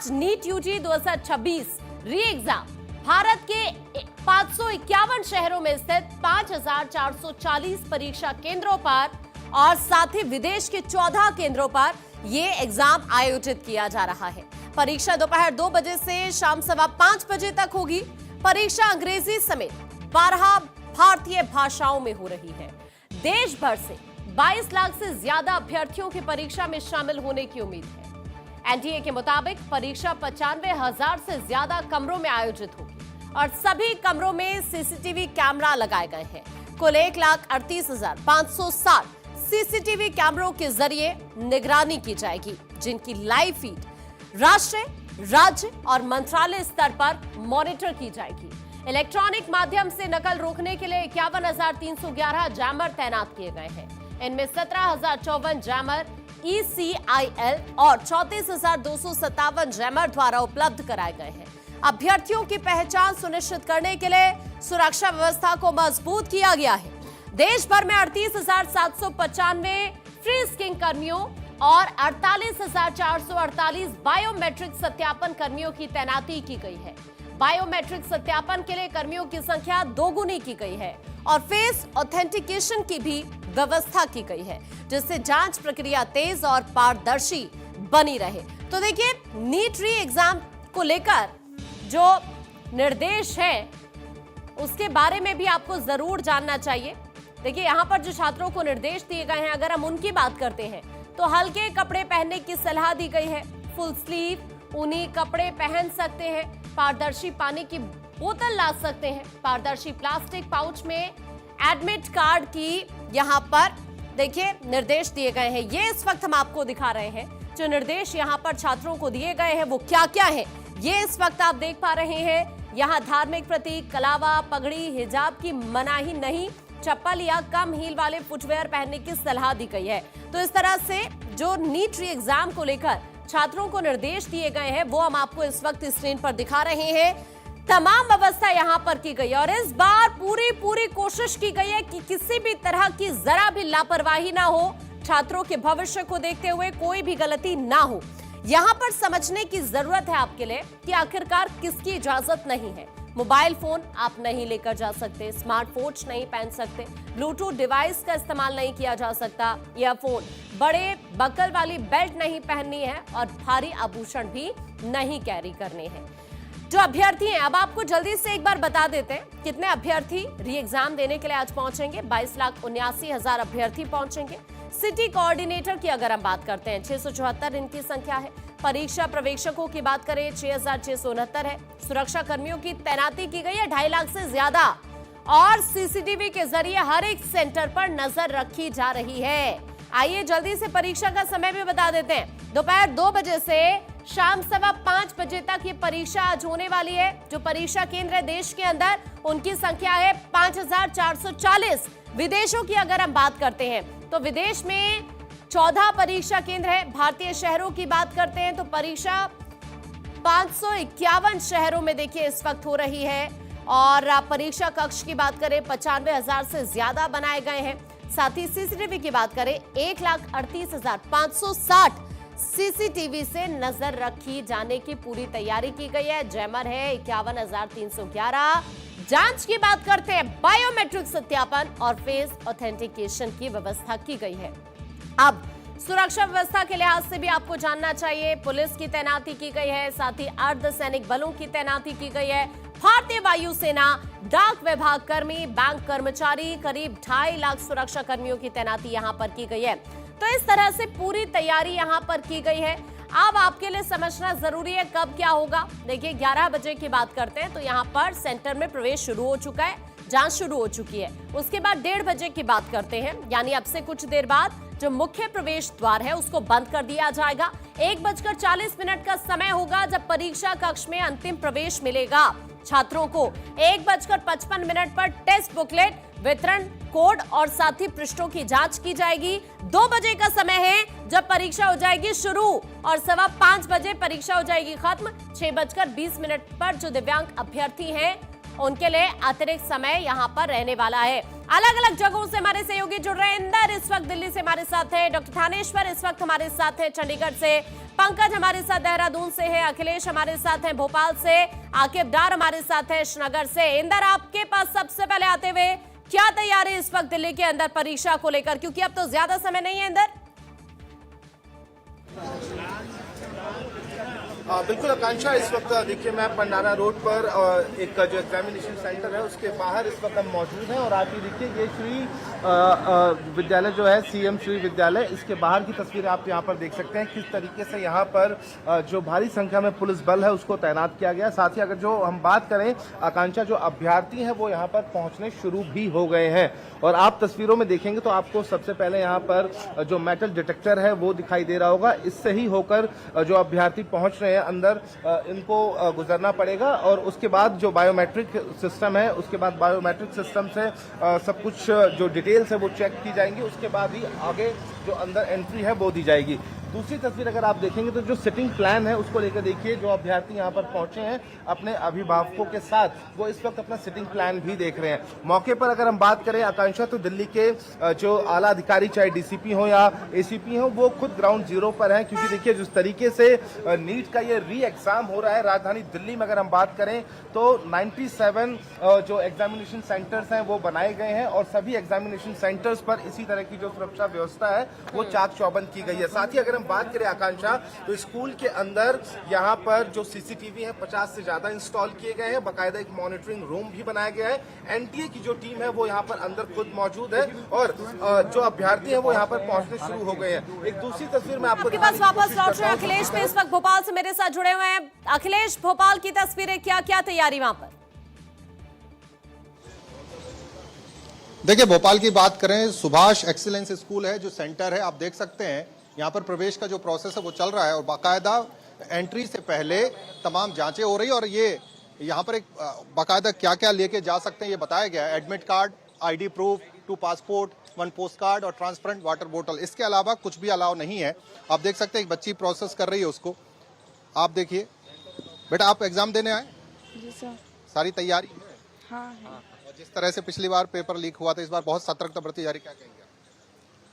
आज NEET UG 2026 री exam Bharat के 551 शहरों में स्थित 5440 परीक्षा केंद्रों पर और साथ ही विदेश के 14 केंद्रों पर यह एग्जाम आयोजित किया जा रहा है। परीक्षा दोपहर 2 बजे से शाम 5:15 बजे तक होगी। परीक्षा अंग्रेजी समेत 12 भारतीय भाषाओं में हो रही है। देश भर से 22 लाख से ज्यादा अभ्यर्थियों की परीक्षा में शामिल होने की उम्मीद है। एनटीए के मुताबिक परीक्षा 95,000 से ज्यादा कमरों में आयोजित होगी और सभी कमरों में सीसीटीवी कैमरा लगाए गए हैं। कुल 1,38,560 सीसीटीवी कैमरों के जरिए निगरानी की जाएगी, जिनकी लाइव फीड राष्ट्रीय, राज्य और मंत्रालय स्तर पर मॉनिटर की जाएगी। इलेक्ट्रॉनिक माध्यम से नकल रोकने के लिए 51,311 जैमर तैनात किए गए हैं। इनमें 17,054 जैमर ECIL और 34,257 जैमर द्वारा उपलब्ध कराए गए हैं। अभ्यर्थियों की पहचान सुनिश्चित करने के लिए सुरक्षा व्यवस्था को मजबूत किया गया है। देश भर में 38,795 फ्री स्किंग कर्मियों और 48,448 बायोमेट्रिक सत्यापन कर्मियों की तैनाती की गई है। बायोमेट्रिक सत्यापन के लिए कर्मियों की संख्या दोगुनी की गई है और फेस ऑथेंटिकेशन की भी व्यवस्था की गई है, जिससे जांच प्रक्रिया तेज और पारदर्शी बनी रहे। तो देखिए, नीट री एग्जाम को लेकर जो निर्देश है उसके बारे में भी आपको जरूर जानना चाहिए। देखिए, यहाँ पर जो छात्रों को निर्देश दिए गए हैं, अगर हम उनकी बात करते हैं तो हल्के कपड़े पहनने की सलाह दी गई है। फुल स्लीव ऊनी कपड़े पहन सकते हैं। पारदर्शी पानी की बोतल ला सकते हैं। पारदर्शी प्लास्टिक पाउच में एडमिट कार्ड की यहाँ पर देखिए निर्देश दिए गए हैं। ये इस वक्त हम आपको दिखा रहे हैं। जो निर्देश यहाँ पर छात्रों को दिए गए हैं वो क्या क्या है, ये इस वक्त आप देख पा रहे हैं। यहाँ धार्मिक प्रतीक, कलावा, पगड़ी, हिजाब की मनाही नहीं, चप्पल या कम हील वाले फुटवेयर पहनने की सलाह दी गई है। तो इस तरह से जो नीट री एग्जाम को लेकर छात्रों को निर्देश दिए गए हैं वो हम आपको इस वक्त स्क्रीन पर दिखा रहे हैं। तमाम व्यवस्था यहाँ पर की गई है और इस बार पूरी कोशिश की गई है कि किसी भी तरह की जरा भी लापरवाही ना हो। छात्रों के भविष्य को देखते हुए कोई भी गलती ना हो। यहाँ पर समझने की जरूरत है आपके लिए कि आखिरकार किसकी इजाजत नहीं है। मोबाइल फोन आप नहीं लेकर जा सकते, स्मार्टवॉच नहीं पहन सकते, ब्लूटूथ डिवाइस का इस्तेमाल नहीं किया जा सकता, ईयरफोन, बड़े बकल वाली बेल्ट नहीं पहननी है और भारी आभूषण भी नहीं कैरी करने हैं। जो अभ्यर्थी हैं, अब आपको जल्दी से एक बार बता देते हैं कितने अभ्यर्थी री एग्जाम देने के लिए आज पहुंचेंगे। 22,79,000 अभ्यर्थी पहुंचेंगे। सिटी कोऑर्डिनेटर की अगर हम बात करते हैं 674 इनकी संख्या है। परीक्षा पर्यवेक्षकों की बात करें 6,669 है। सुरक्षा कर्मियों की तैनाती की गई है 2.5 लाख से ज्यादा और सीसीटीवी के जरिए हर एक सेंटर पर नजर रखी जा रही है। आइए जल्दी से परीक्षा का समय भी बता देते हैं। दोपहर 2 बजे से शाम 5:15 बजे तक ये परीक्षा आज होने वाली है। जो परीक्षा केंद्र है देश के अंदर उनकी संख्या है 5,440। विदेशों की अगर हम बात करते हैं तो विदेश में 14 परीक्षा केंद्र है। भारतीय शहरों की बात करते हैं तो परीक्षा 551 शहरों में देखिए इस वक्त हो रही है और परीक्षा कक्ष की बात करें 95,000 से ज्यादा बनाए गए हैं। साथ ही सीसीटीवी की बात करें 1,38,560 सीसीटीवी से नजर रखी जाने की पूरी तैयारी की गई है। जैमर है 51,311। जांच की बात करते हैं, बायोमेट्रिक सत्यापन और फेस ऑथेंटिकेशन की व्यवस्था की गई है। अब सुरक्षा व्यवस्था के लिहाज से भी आपको जानना चाहिए। पुलिस की तैनाती की गई है, साथ ही अर्धसैनिक बलों की तैनाती की गई है। भारतीय वायुसेना, डाक विभाग कर्मी, बैंक कर्मचारी, करीब 2.5 लाख सुरक्षा कर्मियों की तैनाती यहां पर की गई है। तो इस तरह से पूरी तैयारी यहां पर की गई है। अब आपके लिए समझना जरूरी है कब क्या होगा। देखिए, 11 बजे की बात करते हैं तो यहां पर सेंटर में प्रवेश शुरू हो चुका है, जांच शुरू हो चुकी है। उसके बाद 1:30 बजे की बात करते हैं, यानी अब से कुछ देर बाद जो मुख्य प्रवेश द्वार है उसको बंद कर दिया जाएगा। 1:40 का समय होगा जब परीक्षा कक्ष में अंतिम प्रवेश मिलेगा। छात्रों को 1:55 पर टेस्ट बुकलेट वितरण, कोड और साथ ही पृष्ठों की जांच की जाएगी। 2 बजे का समय है जब परीक्षा हो जाएगी शुरू और 5:15 बजे परीक्षा हो जाएगी खत्म। 6:20 पर जो दिव्यांग अभ्यर्थी हैं उनके लिए अतिरिक्त समय यहां पर रहने वाला है। अलग अलग जगहों से हमारे सहयोगी जुड़ रहे हैं। इंदर इस वक्त दिल्ली से हमारे साथ है, डॉक्टर थानेश्वर इस वक्त हमारे साथ है चंडीगढ़ से, पंकज हमारे साथ देहरादून से है, अखिलेश हमारे साथ है भोपाल से, आकिब डार हमारे साथ है श्रीनगर से। इंदर, आपके पास सबसे पहले आते हुए क्या तैयारी इस वक्त दिल्ली के अंदर परीक्षा को लेकर, क्योंकि अब तो ज्यादा समय नहीं है इंदर? बिल्कुल आकांक्षा, इस वक्त देखिए मैं पंडारा रोड पर एक जो एग्जामिनेशन सेंटर है उसके बाहर इस वक्त हम मौजूद हैं और आप ये देखिए ये श्री विद्यालय जो है सीएम श्री विद्यालय, इसके बाहर की तस्वीरें आप यहाँ पर देख सकते हैं किस तरीके से यहाँ पर जो भारी संख्या में पुलिस बल है उसको तैनात किया गया। साथ ही अगर जो हम बात करें आकांक्षा, जो अभ्यर्थी हैं वो यहाँ पर पहुँचने शुरू भी हो गए हैं और आप तस्वीरों में देखेंगे तो आपको सबसे पहले यहाँ पर जो मेटल डिटेक्टर है वो दिखाई दे रहा होगा। इससे ही होकर जो अभ्यर्थी पहुँच रहे हैं अंदर इनको गुजरना पड़ेगा और उसके बाद जो बायोमेट्रिक सिस्टम है, उसके बाद बायोमेट्रिक सिस्टम से सब कुछ जो डिटेल्स है वो चेक की जाएंगी, उसके बाद ही आगे जो अंदर एंट्री है वो दी जाएगी। दूसरी तस्वीर अगर आप देखेंगे तो जो सिटिंग प्लान है उसको लेकर देखिए, जो अभ्यर्थी यहाँ पर पहुंचे हैं अपने अभिभावकों के साथ, वो इस वक्त अपना सिटिंग प्लान भी देख रहे हैं। मौके पर अगर हम बात करें आकांक्षा, तो दिल्ली के जो आला अधिकारी चाहे डीसीपी हो या एसीपी हो वो खुद ग्राउंड जीरो पर हैं, क्योंकि देखिए जिस तरीके से नीट का ये री एग्जाम हो रहा है राजधानी दिल्ली में, अगर हम बात करें तो 97 जो एग्जामिनेशन सेंटर्स हैं वो बनाए गए हैं और सभी एग्जामिनेशन सेंटर्स पर इसी तरह की जो सुरक्षा व्यवस्था है वो चाक चौबंद की गई है। साथ ही अगर बात करें आकांक्षा, तो स्कूल के अंदर यहाँ पर जो सीसीटीवी है 50 से ज्यादा इंस्टॉल किए गए हैं, बाकायदा एक मॉनिटरिंग रूम भी बनाया गया है। एनटीए की जो टीम है वो यहाँ पर अंदर खुद मौजूद है और जो अभ्यर्थी हैं वो यहाँ पर पहुंचने शुरू हो गए हैं। एक दूसरी तस्वीर में आपके पास वापस लौट रहे हैं अखिलेश पे इस वक्त भोपाल से मेरे साथ जुड़े हुए हैं। अखिलेश, भोपाल की तस्वीरें, क्या क्या तैयारी वहां पर? देखिए भोपाल की बात करें, सुभाष एक्सीलेंस स्कूल है जो सेंटर है, आप देख सकते हैं यहाँ पर प्रवेश का जो प्रोसेस है वो चल रहा है और बाकायदा एंट्री से पहले तमाम जांचें हो रही है और ये यहाँ पर एक बाकायदा क्या क्या लेके जा सकते हैं ये बताया गया है। Admit card, ID proof, 2 passport, 1 post card और ट्रांसपेरेंट वाटर बोतल, इसके अलावा कुछ भी अलाउ नहीं है। आप देख सकते हैं एक बच्ची प्रोसेस कर रही है उसको। आप देखिए बेटा, आप एग्जाम देने आए? जी सर। सारी तैयारी? हाँ। और जिस तरह से पिछली बार पेपर लीक हुआ था, इस बार बहुत सतर्कता बरती जा रही, क्या कहेंगे?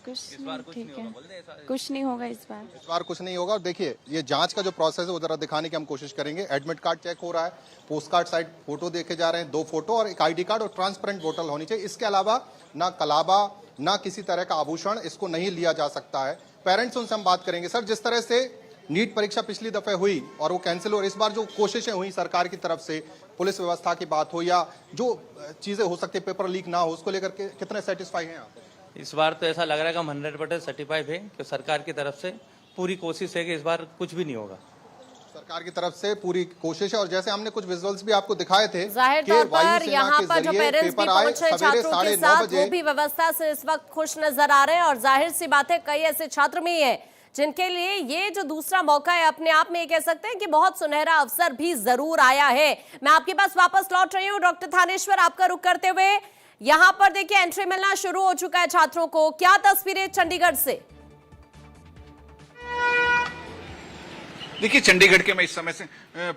कुछ नहीं, ठीक है, कुछ नहीं होगा इस बार कुछ नहीं होगा। और देखिए ये जांच का जो प्रोसेस है वो जरा दिखाने की हम कोशिश करेंगे। एडमिट कार्ड चेक हो रहा है, पोस्ट कार्ड साइड फोटो देखे जा रहे हैं, 2 फोटो और एक आईडी कार्ड और ट्रांसपेरेंट बोतल होनी चाहिए। इसके अलावा ना कलाबा ना किसी तरह का आभूषण इसको नहीं लिया जा सकता है। पेरेंट्स, उनसे हम बात करेंगे। सर, जिस तरह से नीट परीक्षा पिछली दफे हुई और वो कैंसिल और इस बार जो कोशिशें हुई सरकार की तरफ से, पुलिस व्यवस्था की बात हो या जो चीजें हो सकती है पेपर लीक ना हो, उसको लेकर के कितने सेटिस्फाई हैं आप? इस बार तो ऐसा लग रहा है कि हम 100% सर्टिफाइड है कि सरकार की तरफ से पूरी कोशिश है कि इस बार कुछ भी नहीं होगा। सरकार की तरफ से पूरी कोशिश है और जैसे हमने कुछ विजुअल्स भी आपको दिखाए थे, जाहिर तौर पर यहाँ पर जो पेरेंट्स भी पहुंचे छात्रों के साथ, वो भी व्यवस्था से इस वक्त खुश नजर आ रहे हैं और जाहिर सी बात है कई ऐसे छात्र भी हैं जिनके लिए ये जो दूसरा मौका है अपने आप में ये कह सकते हैं कि बहुत सुनहरा अवसर भी जरूर आया है। मैं आपके पास वापस लौट रही हूँ डॉक्टर थानेश्वर, आपका रुख करते हुए। यहां पर देखिए एंट्री मिलना शुरू हो चुका है छात्रों को, क्या तस्वीरें चंडीगढ़ से? देखिए चंडीगढ़ के मैं इस समय से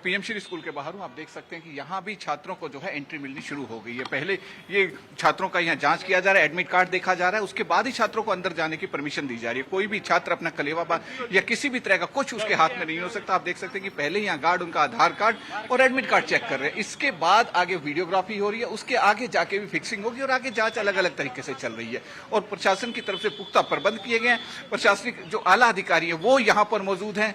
पीएम श्री स्कूल के बाहर हूँ। आप देख सकते हैं कि यहाँ भी छात्रों को जो है एंट्री मिलनी शुरू हो गई है। पहले ये छात्रों का यहाँ जांच किया जा रहा है, एडमिट कार्ड देखा जा रहा है, उसके बाद ही छात्रों को अंदर जाने की परमिशन दी जा रही है। कोई भी छात्र अपना कलेवा या किसी भी तरह का कुछ उसके हाथ में नहीं हो सकता। आप देख सकते हैं कि पहले यहाँ गार्ड उनका आधार कार्ड और एडमिट कार्ड चेक कर रहे हैं, इसके बाद आगे वीडियोग्राफी हो रही है, उसके आगे जाके भी फिक्सिंग होगी और आगे जांच अलग अलग तरीके से चल रही है और प्रशासन की तरफ से पुख्ता प्रबंध किए गए हैं। प्रशासनिक जो आला अधिकारी है वो यहाँ पर मौजूद हैं।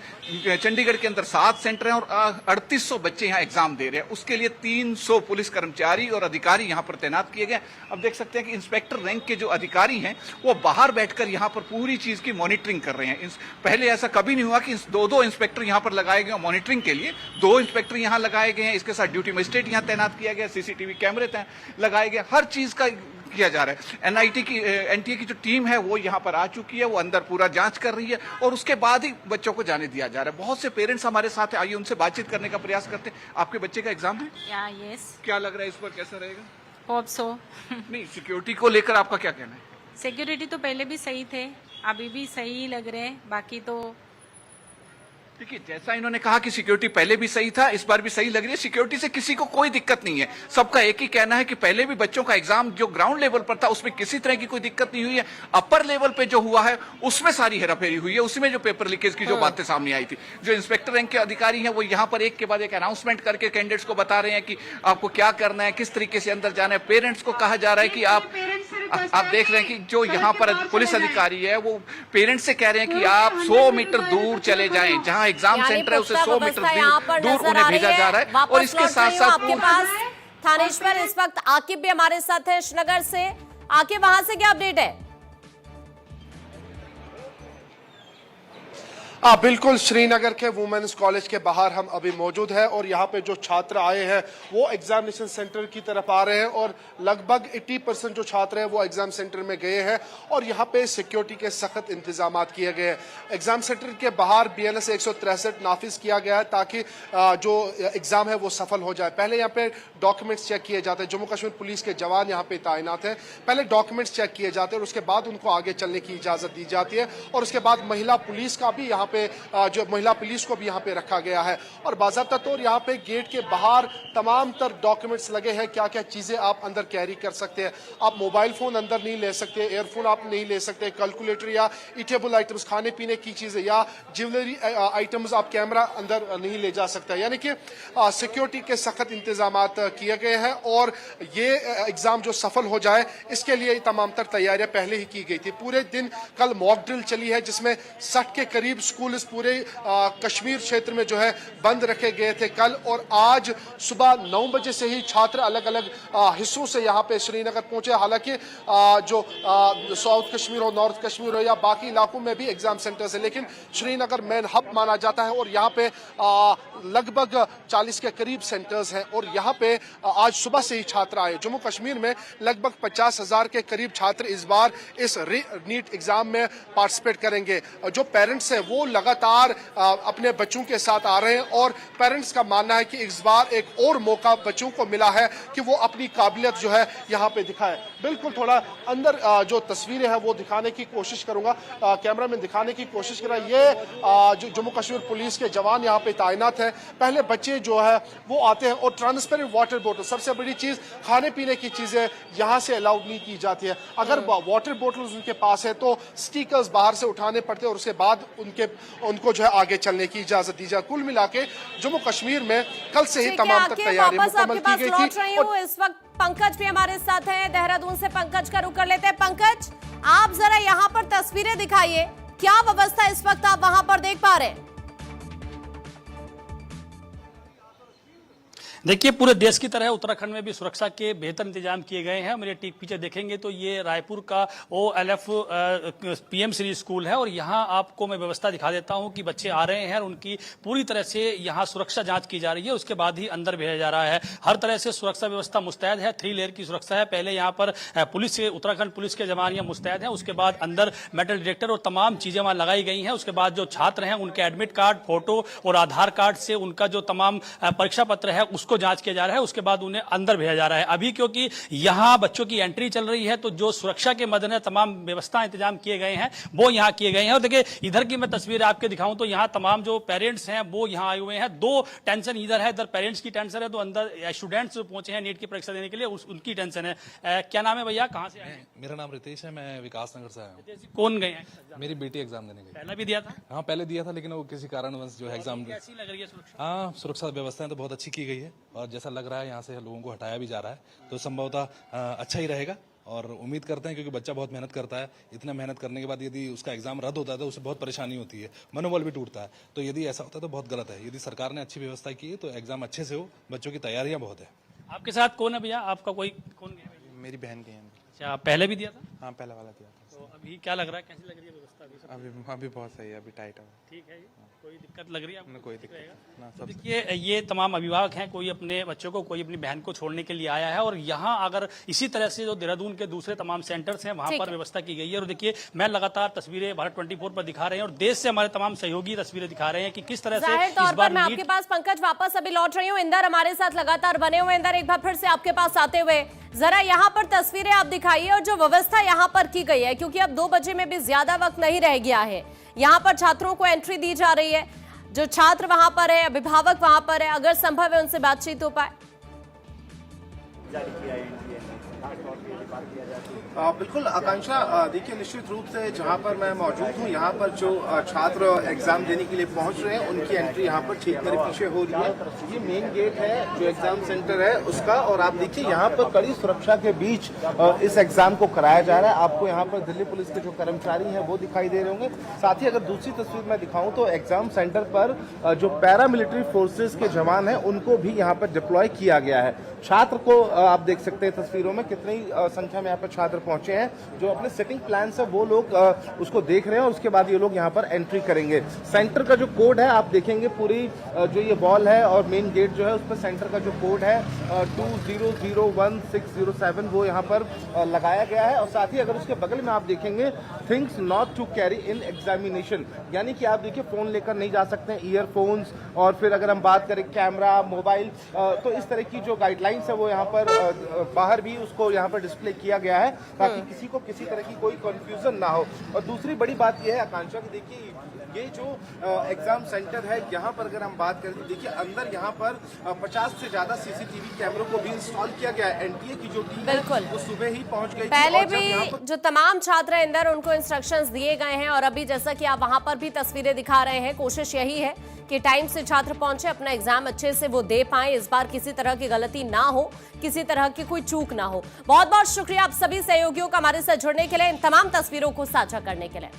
चंडीगढ़ के अंदर 7 सेंटर हैं और 3800 बच्चे यहाँ एग्जाम दे रहे हैं। उसके लिए 300 पुलिस कर्मचारी और अधिकारी यहाँ पर तैनात किए गए। अब देख सकते हैं कि इंस्पेक्टर रैंक के जो अधिकारी हैं वो बाहर बैठकर यहाँ पर पूरी चीज की मॉनिटरिंग कर रहे हैं। पहले ऐसा कभी नहीं हुआ कि 2-2 इंस्पेक्टर यहाँ पर लगाए गए मॉनिटरिंग के लिए। 2 इंस्पेक्टर यहाँ लगाए गए हैं, इसके साथ ड्यूटी मजिस्ट्रेट यहाँ तैनात किया गया, सीसीटीवी कैमरे लगाए गए, हर चीज का किया जा रहा है। एनटीए की जो टीम है वो यहाँ पर आ चुकी है, वो अंदर पूरा जांच कर रही है और उसके बाद ही बच्चों को जाने दिया जा रहा है। बहुत से पेरेंट्स हमारे साथ आइए उनसे बातचीत करने का प्रयास करते हैं। आपके बच्चे का एग्जाम है? यस। क्या लग रहा है इस पर, कैसा रहेगा? Hope so. नहीं, सिक्योरिटी को लेकर आपका क्या कहना है? सिक्योरिटी तो पहले भी सही थे, अभी भी सही लग रहे हैं, बाकी तो देखिए, जैसा इन्होंने कहा कि सिक्योरिटी पहले भी सही था, इस बार भी सही लग रही है। सिक्योरिटी से किसी को कोई दिक्कत नहीं है। सबका एक ही कहना है कि पहले भी बच्चों का एग्जाम जो ग्राउंड लेवल पर था उसमें किसी तरह की कोई दिक्कत नहीं हुई है। अपर लेवल पे जो हुआ है उसमें सारी हेराफेरी हुई है, उसमें जो पेपर लीकेज की जो बातें सामने आई थी। जो इंस्पेक्टर रैंक के अधिकारी हैं वो यहाँ पर एक के बाद एक अनाउंसमेंट करके कैंडिडेट्स को बता रहे हैं कि आपको क्या करना है, किस तरीके से अंदर जाना है। पेरेंट्स को कहा जा रहा है कि आप देख रहे हैं कि जो यहाँ पर पुलिस अधिकारी है वो पेरेंट्स से कह रहे हैं कि आप 100 मीटर दूर चले जाएं, जहां एग्जाम सेंटर है उसे 100 मीटर दूर उन्हें भेजा जा रहा है। और इसके साथ साथ आपके पास थानेश्वर इस वक्त आकिब भी हमारे साथ है श्रीनगर से। आकिब, वहां से क्या अपडेट है? बिल्कुल, श्रीनगर के वुमेन्स कॉलेज के बाहर हम अभी मौजूद हैं और यहाँ पे जो छात्र आए हैं वो एग्जामिनेशन सेंटर की तरफ आ रहे हैं और लगभग 80% जो छात्र हैं वो एग्जाम सेंटर में गए हैं और यहाँ पे सिक्योरिटी के सख्त इंतजाम किए गए हैं। एग्जाम सेंटर के बाहर BNS 163 नाफिज किया गया है ताकि जो एग्जाम है वो सफल हो जाए। पहले यहाँ पे डॉक्यूमेंट्स चेक किए जाते हैं, जम्मू कश्मीर पुलिस के जवान यहाँ पे तैनात हैं। पहले डॉक्यूमेंट्स चेक किए जाते हैं और उसके बाद उनको आगे चलने की इजाजत दी जाती है और उसके बाद महिला पुलिस का भी यहाँ पे जो महिला पुलिस को भी यहाँ पे रखा गया है और बाज़ाब्ता तौर यहाँ पे गेट के बाहर तमाम तर डॉक्यूमेंट्स लगे हैं। क्या क्या चीजें आप अंदर कैरी कर सकते हैं। आप मोबाइल फोन अंदर नहीं ले सकते, एयरफोन आप नहीं ले सकते, कैलकुलेटर या ईटेबल आइटम्स, खाने पीने की चीजें या ज्वेलरी आइटम्स, आप कैमरा अंदर नहीं ले जा सकते। यानी कि सिक्योरिटी के सख्त इंतजाम किए गए हैं और ये एग्जाम जो सफल हो जाए इसके लिए तमाम तर तैयारियां पहले ही की गई थी। पूरे दिन कल मॉक ड्रिल चली है जिसमें 60 के करीब स्कूल इस पूरे कश्मीर क्षेत्र में जो है बंद रखे गए थे कल, और आज सुबह 9 बजे से ही छात्र अलग अलग हिस्सों से यहाँ पे श्रीनगर पहुंचे। हालांकि जो साउथ कश्मीर हो, नॉर्थ कश्मीर हो या बाकी इलाकों में भी एग्जाम सेंटर्स है, लेकिन श्रीनगर मेन हब माना जाता है और यहाँ पे लगभग 40 के करीब सेंटर्स हैं और यहाँ पे आज सुबह से ही छात्र आए। जम्मू कश्मीर में लगभग 50,000 के करीब छात्र इस बार इस नीट एग्जाम में पार्टिसिपेट करेंगे। जो पेरेंट्स हैं वो लगातार अपने बच्चों के साथ आ रहे हैं और पेरेंट्स का मानना है कि इस बार एक और मौका बच्चों को मिला है कि वो अपनी काबिलियत जो है यहाँ पे दिखाए। बिल्कुल थोड़ा अंदर जो तस्वीरें हैं वो दिखाने की कोशिश करूंगा, कैमरा में दिखाने की कोशिश करा। ये जो जम्मू कश्मीर पुलिस के जवान यहाँ पे तैनात हैं। पहले बच्चे जो है वो आते हैं और ट्रांसपेरेंट वाटर बोतल, सबसे बड़ी चीज खाने पीने की चीजें यहाँ से अलाउड नहीं की जाती है। अगर वाटर बोतल्स उनके पास है तो स्टिकर्स बाहर से उठाने पड़ते हैं और उसके बाद उनको जो है आगे चलने की इजाजत दी जाए। कुल मिला के जम्मू कश्मीर में कल से ही तमाम तक तैयारियां मुकम्मल की गई थी। और इस वक्त पंकज भी हमारे साथ हैं, देहरादून से पंकज का रुख कर लेते हैं। पंकज, आप जरा यहाँ पर तस्वीरें दिखाइए, क्या व्यवस्था इस वक्त आप वहां पर देख पा रहे हैं? देखिए, पूरे देश की तरह उत्तराखंड में भी सुरक्षा के बेहतर इंतजाम किए गए हैं। मेरे ठीक पीछे देखेंगे तो ये रायपुर का OLF PM श्री स्कूल है और यहाँ आपको मैं व्यवस्था दिखा देता हूँ कि बच्चे आ रहे हैं और उनकी पूरी तरह से यहाँ सुरक्षा जांच की जा रही है, उसके बाद ही अंदर भेजा जा रहा है। हर तरह से सुरक्षा व्यवस्था मुस्तैद है, 3 लेयर की सुरक्षा है। पहले यहाँ पर पुलिस से उत्तराखंड पुलिस के जवान यहाँ मुस्तैद है, उसके बाद अंदर मेटल डिटेक्टर और तमाम चीजें वहाँ लगाई गई हैं। उसके बाद जो छात्र हैं उनके एडमिट कार्ड, फोटो और आधार कार्ड से उनका जो तमाम परीक्षा पत्र है उसको जांच किया जा रहा है, उसके बाद उन्हें अंदर भेजा जा रहा है। अभी क्योंकि यहां बच्चों की एंट्री चल रही है तो जो सुरक्षा के मद्देनजर तमाम व्यवस्था इंतजाम किए गए हैं वो यहां किए गए हैं। और देखिए, इधर की मैं तस्वीर आपके दिखाऊं तो यहां तमाम जो पेरेंट्स हैं वो यहां आए हुए हैं। 2 टेंशन इधर है, इधर पेरेंट्स की टेंशन है, तो अंदर स्टूडेंट्स पहुंचे हैं नीट की परीक्षा देने के लिए, उनकी टेंशन है। क्या नाम है भैया, कहां से आए हैं? मेरा नाम रितेश है, मैं विकास नगर से आया हूँ। कौन गए हैं? मेरी बेटी एग्जाम देने गई। पहला भी दिया था? हाँ, पहले दिया था लेकिन वो किसी कारणवश जो है एग्जाम। कैसी लग रही है सुरक्षा? हाँ, सुरक्षा व्यवस्थाएं तो बहुत अच्छी की गई है और जैसा लग रहा है यहाँ से लोगों को हटाया भी जा रहा है, तो संभवतः अच्छा ही रहेगा। और उम्मीद करते हैं क्योंकि बच्चा बहुत मेहनत करता है, इतना मेहनत करने के बाद यदि उसका एग्जाम रद्द होता है तो उसे बहुत परेशानी होती है, मनोबल भी टूटता है। तो यदि ऐसा होता है तो बहुत गलत है। यदि सरकार ने अच्छी व्यवस्था की है तो एग्जाम अच्छे से हो, बच्चों की तैयारियां बहुत है। आपके साथ कौन है भैया? आपका कोई कौन गया? मेरी बहन गई है। अच्छा, पहले भी दिया था? हाँ, पहला वाला दिया था। तो अभी क्या लग रहा है, कैसी लग रही है व्यवस्था? अभी बहुत सही है, अभी टाइट है। ठीक है, कोई दिक्कत लग रही है आपको? कोई दिक्कत ना। तो देखिए, ये तमाम अभिभावक हैं, कोई अपने बच्चों को, कोई अपनी बहन को छोड़ने के लिए आया है और यहाँ अगर इसी तरह से जो देहरादून के दूसरे तमाम सेंटर्स हैं वहां पर व्यवस्था की गई है। और देखिए, मैं लगातार तस्वीरें भारत 24 पर दिखा रहे हैं और देश से हमारे तमाम सहयोगी तस्वीरें दिखा रहे हैं कि किस तरह से इस बार मैं आपके पास पंकज वापस अभी लौट रही हूँ। इंदर हमारे साथ लगातार बने हुए। इंदर, एक बार फिर से आपके पास आते हुए जरा यहाँ पर तस्वीरें आप दिखाइए और जो व्यवस्था यहाँ पर की गई है, क्योंकि अब 2 बजे में भी ज्यादा वक्त नहीं रह गया है, यहाँ पर छात्रों को एंट्री दी जा रही है। जो छात्र वहां पर है, अभिभावक वहां पर है, अगर संभव है उनसे बातचीत हो पाए। बिल्कुल आकांक्षा, देखिए निश्चित रूप से जहां पर मैं मौजूद हूं यहाँ पर जो छात्र एग्जाम देने के लिए पहुंच रहे हैं उनकी एंट्री यहाँ पर ठीक मेरे पीछे हो रही है। ये मेन गेट है जो एग्जाम सेंटर है उसका, और आप देखिए यहाँ पर कड़ी सुरक्षा के बीच इस एग्जाम को कराया जा रहा है। आपको यहाँ पर दिल्ली पुलिस के जो कर्मचारी हैं वो दिखाई दे रहे होंगे। साथ ही अगर दूसरी तस्वीर मैं दिखाऊं तो एग्जाम सेंटर पर जो पैरामिलिट्री फोर्सेज के जवान हैं उनको भी यहाँ पर डिप्लॉय किया गया है। छात्र को आप देख सकते हैं तस्वीरों में कितनी संख्या में यहाँ पर छात्र पहुंचे हैं। जो अपने सिटिंग प्लान है वो लोग उसको देख रहे हैं और उसके बाद ये लोग यहाँ पर एंट्री करेंगे। सेंटर का जो कोड है आप देखेंगे, पूरी जो ये वॉल है और मेन गेट जो है उस पर सेंटर का जो कोड है 2001-607 वो यहाँ पर लगाया गया है। और साथ ही अगर उसके बगल में आप देखेंगे things not to carry in examination, यानी कि आप देखिए फोन लेकर नहीं जा सकते हैं, ईयरफोन्स, और फिर अगर हम बात करें कैमरा, मोबाइल, तो इस तरह की जो गाइडलाइंस है वो यहाँ पर बाहर भी उसको यहाँ पर डिस्प्ले किया गया है ताकि किसी को किसी तरह की कोई कंफ्यूजन ना हो। और दूसरी बड़ी बात यह है आकांक्षा की देखिए ये जो एग्जाम सेंटर है यहाँ पर अगर हम बात करें तो देखिए अंदर यहाँ पर 50 से ज्यादा सीसीटीवी कैमरों को भी इंस्टॉल किया गया है। एनटीए की जो टीम है वो सुबह ही पहुंच गई। पहले भी जो तमाम छात्र हैं अंदर उनको इंस्ट्रक्शंस दिए गए हैं और अभी जैसा कि आप वहां पर भी तस्वीरें दिखा रहे हैं, कोशिश यही है कि टाइम से छात्र पहुंचे, अपना एग्जाम अच्छे से वो दे पाएं। इस बार किसी तरह की गलती ना हो, किसी तरह की कोई चूक ना हो। बहुत बहुत शुक्रिया आप सभी सहयोगियों का हमारे साथ जुड़ने के लिए, इन तमाम तस्वीरों को साझा करने के लिए।